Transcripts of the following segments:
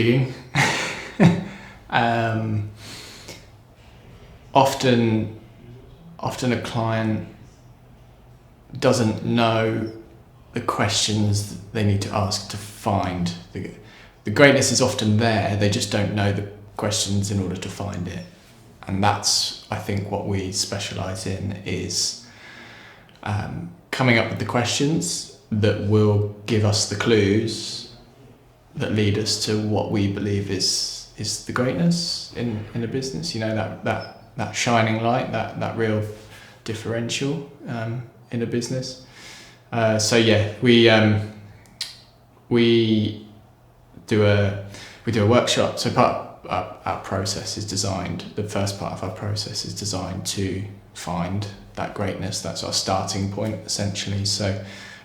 digging. Often a client doesn't know the questions they need to ask to find the greatness is often there. They just don't know the questions in order to find it, and that's, I think, what we specialize in is coming up with the questions that will give us the clues that lead us to what we believe is the greatness in a business. You know, that shining light, that real differential in a business. So yeah, we do a workshop. So part of our process is designed. The first part of our process is designed to find that greatness. That's our starting point, essentially. So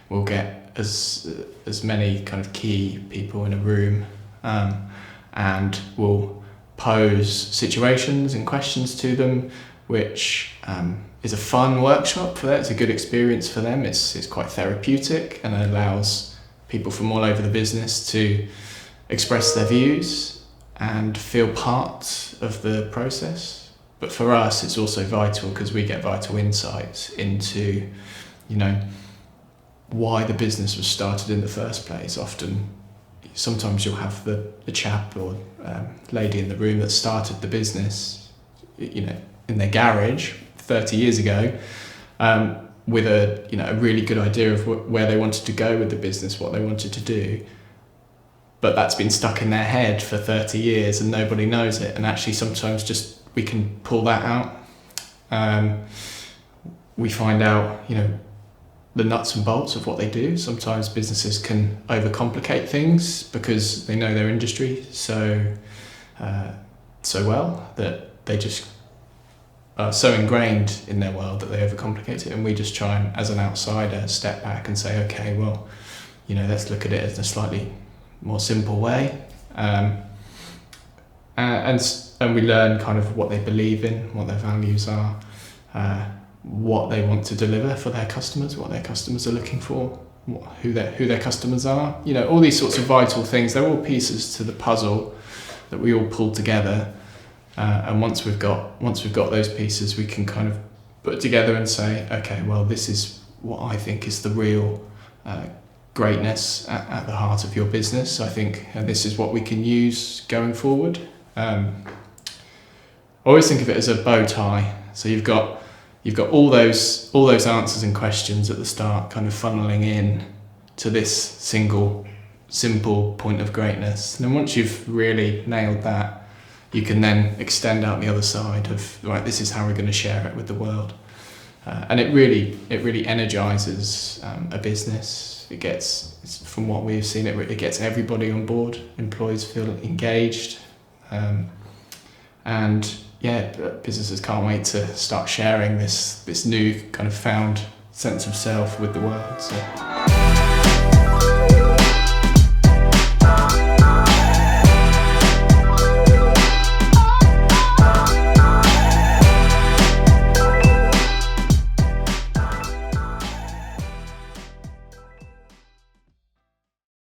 we'll get as many kind of key people in a room, and we'll pose situations and questions to them, which is a fun workshop for them. It's a good experience for them. It's quite therapeutic, and it allows people from all over the business to express their views and feel part of the process. But for us, it's also vital because we get vital insights into, you know, why the business was started in the first place. Sometimes you'll have the chap or lady in the room that started the business, you know, in their garage 30 years ago, with a really good idea of where they wanted to go with the business, what they wanted to do. But that's been stuck in their head for 30 years and nobody knows it. And actually sometimes just we can pull that out. We find out, you know, the nuts and bolts of what they do. Sometimes businesses can overcomplicate things because they know their industry so well that they just are so ingrained in their world that they overcomplicate it. And we just try and, as an outsider, step back and say, okay, well, you know, let's look at it in a slightly more simple way. And we learn kind of what they believe in, what their values are, what they want to deliver for their customers, what their customers are looking for, who their customers are. You know, all these sorts of vital things. They're all pieces to the puzzle that we all pull together. And once we've got those pieces, we can kind of put it together and say, okay, well, this is what I think is the real greatness at the heart of your business. I think this is what we can use going forward. I always think of it as a bow tie. So you've got all those answers and questions at the start, kind of funneling in to this simple point of greatness. And then once you've really nailed that, you can then extend out the other side of, right, this is how we're going to share it with the world. And it really energizes a business. From what we've seen, it gets everybody on board. Employees feel engaged, and yeah, businesses can't wait to start sharing this new kind of found sense of self with the world. So.